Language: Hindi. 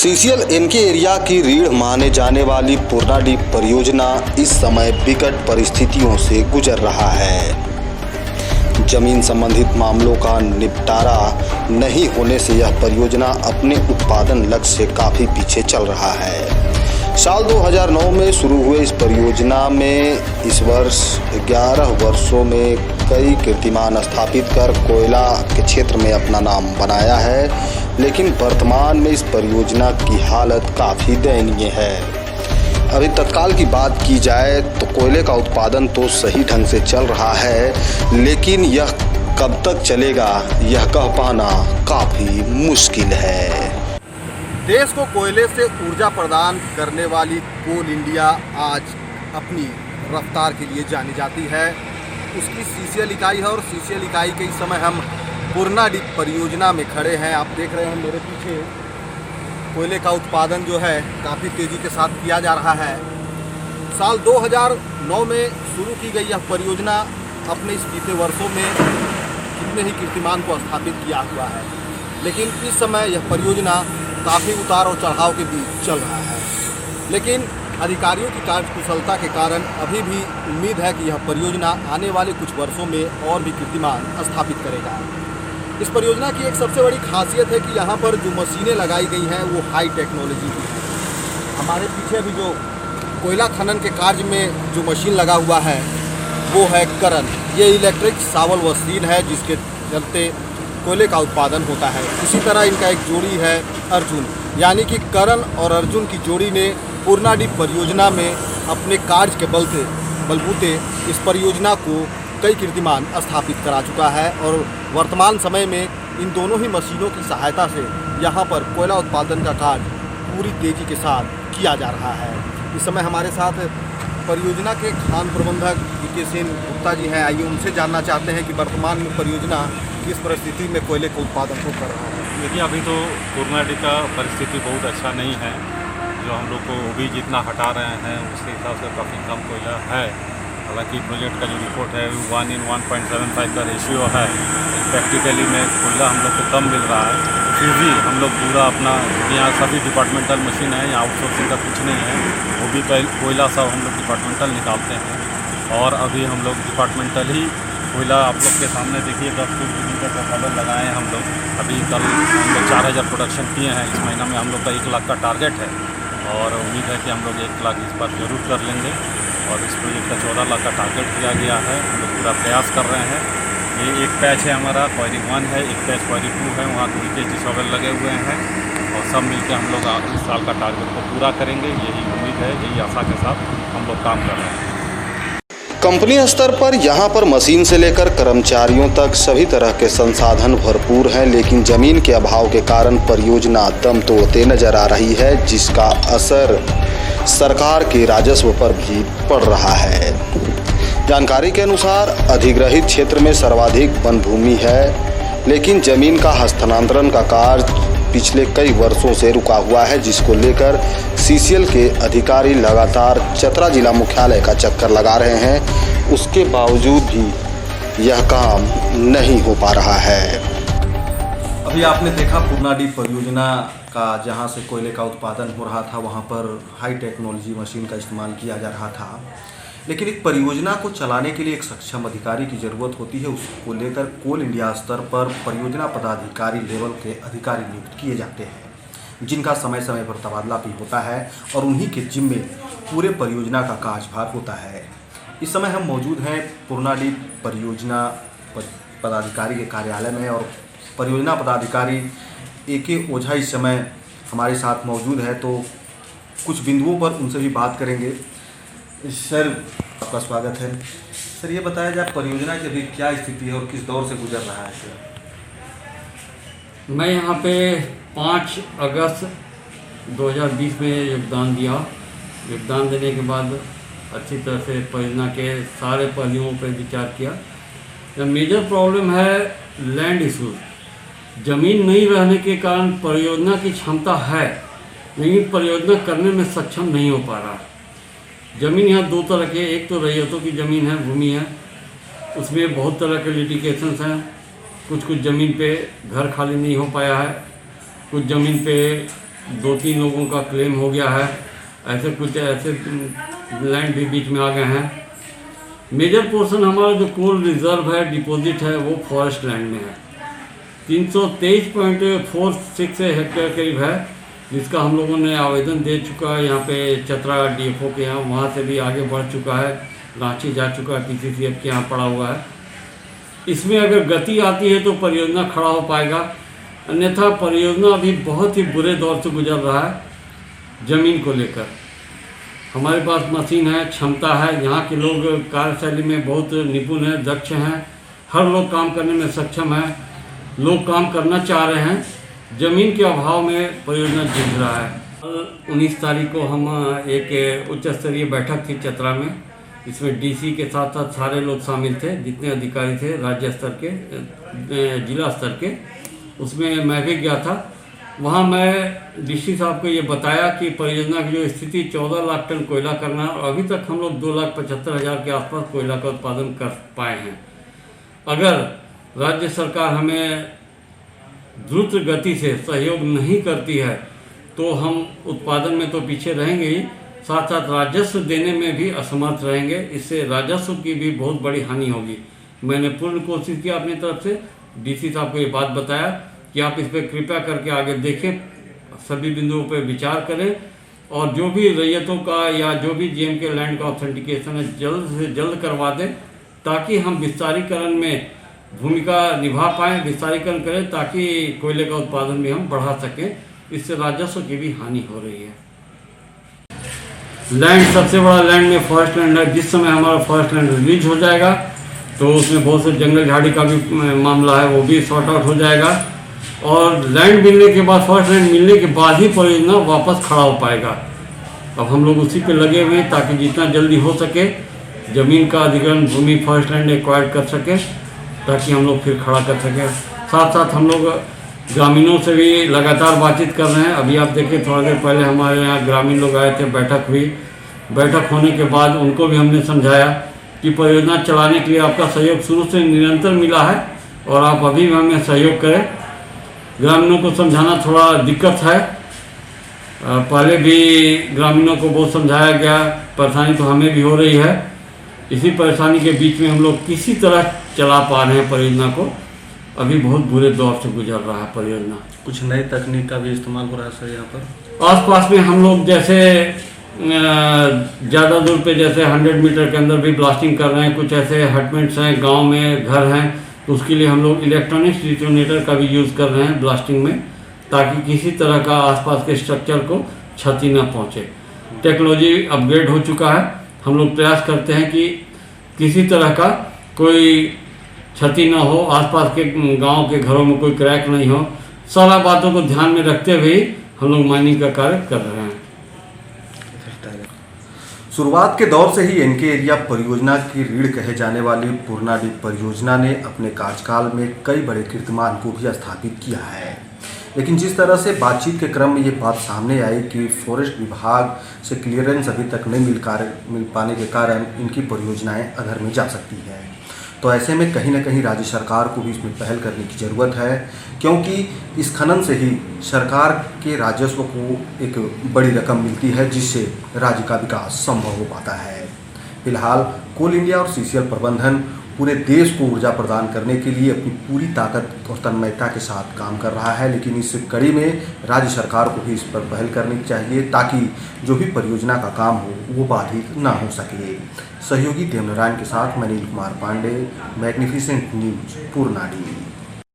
सीसीएल एनके एरिया की रीढ़ माने जाने वाली पूर्णाडीप परियोजना इस समय विकट परिस्थितियों से गुजर रहा है। जमीन संबंधित मामलों का निपटारा नहीं होने से यह परियोजना अपने उत्पादन लक्ष्य से काफी पीछे चल रहा है। साल 2009 में शुरू हुए इस परियोजना में इस वर्ष 11 वर्षों में कई कीर्तिमान स्थापित कर कोयला के क्षेत्र में अपना नाम बनाया है, लेकिन वर्तमान में इस परियोजना की हालत काफ़ी दयनीय है। अभी तत्काल की बात की जाए तो कोयले का उत्पादन तो सही ढंग से चल रहा है, लेकिन यह कब तक चलेगा यह कह पाना काफ़ी मुश्किल है। देश को कोयले से ऊर्जा प्रदान करने वाली कोल इंडिया आज अपनी रफ्तार के लिए जानी जाती है। उसकी सीसीएल इकाई है और सीसीएल इकाई के इस समय हम पूर्णाडीप परियोजना में खड़े हैं। आप देख रहे हैं मेरे पीछे कोयले का उत्पादन जो है काफ़ी तेज़ी के साथ किया जा रहा है। साल 2009 में शुरू की गई यह परियोजना अपने इस बीते वर्षों में कितने ही कीर्तिमान को स्थापित किया हुआ है, लेकिन इस समय यह परियोजना काफ़ी उतार और चढ़ाव के बीच चल रहा है। लेकिन अधिकारियों की कार्यकुशलता के कारण अभी भी उम्मीद है कि यह परियोजना आने वाले कुछ वर्षों में और भी कीर्तिमान स्थापित करेगा। इस परियोजना की एक सबसे बड़ी खासियत है कि यहाँ पर जो मशीनें लगाई गई हैं वो हाई टेक्नोलॉजी की हैं। हमारे पीछे भी जो कोयला खनन के कार्य में जो मशीन लगा हुआ है वो है करन। ये इलेक्ट्रिक शावल मशीन है जिसके चलते कोयले का उत्पादन होता है। इसी तरह इनका एक जोड़ी है अर्जुन, यानी कि करन और अर्जुन की जोड़ी ने पूर्णाडीप परियोजना में अपने कार्य के बलबूते इस परियोजना को कई कीर्तिमान स्थापित करा चुका है और वर्तमान समय में इन दोनों ही मशीनों की सहायता से यहाँ पर कोयला उत्पादन का कार्य पूरी तेज़ी के साथ किया जा रहा है। इस समय हमारे साथ परियोजना के खान प्रबंधक वीके सेन गुप्ता जी हैं। आइए उनसे जानना चाहते हैं कि वर्तमान में परियोजना किस परिस्थिति में कोयले के उत्पादन को कर रहा है। देखिए, अभी तो पूर्णाडीप का परिस्थिति बहुत अच्छा नहीं है। जो हम लोग को भी जितना हटा रहे हैं उसके हिसाब से काफ़ी कम कोयला है। हालांकि प्रोजेक्ट का जो रिपोर्ट है 1:1.75 का रेशियो है। प्रैक्टिकली में कोयला हम लोग को कम मिल रहा है। फिर भी हम लोग पूरा अपना, यहाँ सभी डिपार्टमेंटल मशीन है, यहाँ आउटसोर्सिंग का कुछ नहीं है। वो भी कोयला सब हम लोग डिपार्टमेंटल निकालते हैं और अभी हम लोग डिपार्टमेंटल ही कोयला आप लोग के सामने देखिए 10 मीटर का कलर लगाए हैं हम लोग। अभी कल हम लोग 4000 प्रोडक्शन किए हैं। इस महीना में हम लोग का 1 लाख का टारगेट है और उम्मीद है कि हम लोग 1 लाख इस बार जरूर कर लेंगे। और इस प्रोजेक्ट का 14 लाख का टारगेट दिया गया है। हम लोग पूरा प्रयास कर रहे हैं। ये एक पैच है हमारा, क्वारी 1 है, एक पैच क्वारी 2 है, वहाँ 2 केजी शॉवेल लगे हुए हैं और सब मिलकर हम लोग इस साल का टारगेट को पूरा करेंगे। यही उम्मीद है, यही आशा के साथ हम लोग काम कर रहे हैं। कंपनी स्तर पर यहाँ पर मशीन से लेकर कर्मचारियों तक सभी तरह के संसाधन भरपूर हैं, लेकिन जमीन के अभाव के कारण परियोजना दम तोड़ते नजर आ रही है, जिसका असर सरकार के राजस्व पर भी पड़ रहा है। जानकारी के अनुसार अधिग्रहित क्षेत्र में सर्वाधिक वन भूमि है, लेकिन जमीन का हस्तांतरण का कार्य पिछले कई वर्षों से रुका हुआ है, जिसको लेकर सीसीएल के अधिकारी लगातार चतरा जिला मुख्यालय का चक्कर लगा रहे हैं। उसके बावजूद भी यह काम नहीं हो पा रहा है। अभी आपने देखा पूर्णाडीप परियोजना का जहां से कोयले का उत्पादन हो रहा था वहां पर हाई टेक्नोलॉजी मशीन का इस्तेमाल किया जा रहा था, लेकिन एक परियोजना को चलाने के लिए एक सक्षम अधिकारी की ज़रूरत होती है। उसको लेकर कोल इंडिया स्तर पर परियोजना पदाधिकारी लेवल के अधिकारी नियुक्त किए जाते हैं, जिनका समय समय पर तबादला भी होता है और उन्हीं के जिम्मे पूरे परियोजना का कार्यभार होता है। इस समय हम मौजूद हैं पूर्णाडीप परियोजना पदाधिकारी के कार्यालय में और परियोजना पदाधिकारी AK ओझा इस समय हमारे साथ मौजूद है, तो कुछ बिंदुओं पर उनसे भी बात करेंगे। सर, आपका स्वागत है। सर, ये बताया जाए परियोजना की अभी क्या स्थिति है और किस दौर से गुजर रहा है सर? मैं यहाँ पे 5 अगस्त 2020 में योगदान दिया। योगदान देने के बाद अच्छी तरह से परियोजना के सारे पहलुओं पर विचार किया। मेजर प्रॉब्लम है लैंड इशूज़। ज़मीन नहीं रहने के कारण परियोजना की क्षमता है, लेकिन परियोजना करने में सक्षम नहीं हो पा रहा। ज़मीन यहाँ 2 तरह के, एक तो रैयतों की ज़मीन है, भूमि है, उसमें बहुत तरह के लिटिगेशंस हैं। कुछ ज़मीन पे घर खाली नहीं हो पाया है, कुछ ज़मीन पे 2-3 लोगों का क्लेम हो गया है, ऐसे कुछ ऐसे लैंड भी बीच में आ गए हैं। मेजर पोर्शन हमारा जो कोल रिजर्व है, डिपॉजिट है, वो फॉरेस्ट लैंड में है। 323.46 हेक्टेयर करीब है, जिसका हम लोगों ने आवेदन दे चुका है। यहाँ पे चतरा DFO के यहाँ, वहाँ से भी आगे बढ़ चुका है, रांची जा चुका है, PCCF के यहाँ पड़ा हुआ है। इसमें अगर गति आती है तो परियोजना खड़ा हो पाएगा, अन्यथा परियोजना अभी बहुत ही बुरे दौर से गुजर रहा है। ज़मीन को लेकर हमारे पास मशीन है, क्षमता है, यहाँ के लोग कार्यशैली में बहुत निपुण हैं, दक्ष हैं, हर लोग काम करने में सक्षम है, लोग काम करना चाह रहे हैं। ज़मीन के अभाव में परियोजना जूझ रहा है। 19 तारीख को हम एक उच्च स्तरीय बैठक थी चतरा में, इसमें DC के साथ साथ सारे लोग शामिल थे, जितने अधिकारी थे राज्य स्तर के, जिला स्तर के, उसमें मैं भी गया था। वहाँ मैं DC साहब को ये बताया कि परियोजना की जो स्थिति 14 लाख टन कोयला करना, और अभी तक हम लोग 2,75,000 के आसपास कोयला का उत्पादन कर पाए हैं। अगर राज्य सरकार हमें द्रुत गति से सहयोग नहीं करती है तो हम उत्पादन में तो पीछे रहेंगे ही, साथ साथ राजस्व देने में भी असमर्थ रहेंगे। इससे राजस्व की भी बहुत बड़ी हानि होगी। मैंने पूर्ण कोशिश की अपनी तरफ से, DC साहब को ये बात बताया कि आप इस पर कृपया करके आगे देखें, सभी बिंदुओं पर विचार करें, और जो भी रैयतों का या जो भी GM के लैंड का ऑथेंटिकेशन है जल्द से जल्द करवा दें, ताकि हम विस्तारीकरण में भूमिका निभा पाएँ, विस्तारीकरण करें, ताकि कोयले का उत्पादन भी हम बढ़ा सकें। इससे राजस्व की भी हानि हो रही है। लैंड सबसे बड़ा लैंड में फॉरेस्ट लैंड है। जिस समय हमारा फॉरेस्ट लैंड रिलीज हो जाएगा तो उसमें बहुत से जंगल झाड़ी का भी मामला है, वो भी सॉर्ट आउट हो जाएगा, और लैंड मिलने के बाद, फॉरेस्ट लैंड मिलने के बाद ही परियोजना वापस खड़ा हो पाएगा। अब हम लोग उसी पे लगे हुए हैं ताकि जितना जल्दी हो सके ज़मीन का अधिग्रहण, भूमि, फॉरेस्ट लैंड एक्वायर कर सके, ताकि हम लोग फिर खड़ा कर सकें। साथ साथ हम लोग ग्रामीणों से भी लगातार बातचीत कर रहे हैं। अभी आप देखिए, थोड़ा देर पहले हमारे यहाँ ग्रामीण लोग आए थे, बैठक हुई। बैठक होने के बाद उनको भी हमने समझाया कि परियोजना चलाने के लिए आपका सहयोग शुरू से निरंतर मिला है, और आप अभी भी हमें सहयोग करें। ग्रामीणों को समझाना थोड़ा दिक्कत है, पहले भी ग्रामीणों को बहुत समझाया गया, परेशानी तो हमें भी हो रही है। इसी परेशानी के बीच में हम लोग किसी तरह चला पा रहे हैं परियोजना को। अभी बहुत बुरे दौर से गुजर रहा है परियोजना। कुछ नई तकनीक का भी इस्तेमाल हो रहा है सर यहाँ पर? आसपास में हम लोग जैसे ज़्यादा दूर पे, जैसे 100 मीटर के अंदर भी ब्लास्टिंग कर रहे हैं। कुछ ऐसे हटमेंट्स हैं, गांव में घर हैं, तो उसके लिए हम लोग इलेक्ट्रॉनिक्स डिटोनेटर का भी यूज़ कर रहे हैं ब्लास्टिंग में, ताकि किसी तरह का आसपास के स्ट्रक्चर को क्षति न पहुँचे। टेक्नोलॉजी अपग्रेड हो चुका है। हम लोग प्रयास करते हैं कि किसी तरह का कोई क्षति न हो, आसपास के गांव के घरों में कोई क्रैक नहीं हो। सारा बातों को ध्यान में रखते हुए हम लोग माइनिंग का कार्य कर रहे हैं। शुरुआत के दौर से ही एनके एरिया परियोजना की रीढ़ कहे जाने वाली पूर्णाडीह परियोजना ने अपने कार्यकाल में कई बड़े कीर्तिमान को भी स्थापित किया है। लेकिन जिस तरह से बातचीत के क्रम में ये बात सामने आई कि फॉरेस्ट विभाग से क्लियरेंस अभी तक नहीं मिल पाने के कारण इनकी परियोजनाएं अधर में जा सकती है, तो ऐसे में कहीं न कहीं राज्य सरकार को भी इसमें पहल करने की ज़रूरत है, क्योंकि इस खनन से ही सरकार के राजस्व को एक बड़ी रकम मिलती है, जिससे राज्य का विकास संभव हो पाता है। फिलहाल कोल इंडिया और CCL प्रबंधन पूरे देश को ऊर्जा प्रदान करने के लिए अपनी पूरी ताकत और तन्मयता के साथ काम कर रहा है, लेकिन इस कड़ी में राज्य सरकार को भी इस पर पहल करनी चाहिए, ताकि जो भी परियोजना का काम हो वो बाधित ना हो सके। सहयोगी देवनारायण के साथ मैं नील कुमार पांडे, मैग्निफिसेंट न्यूज, पूर्णाडीह।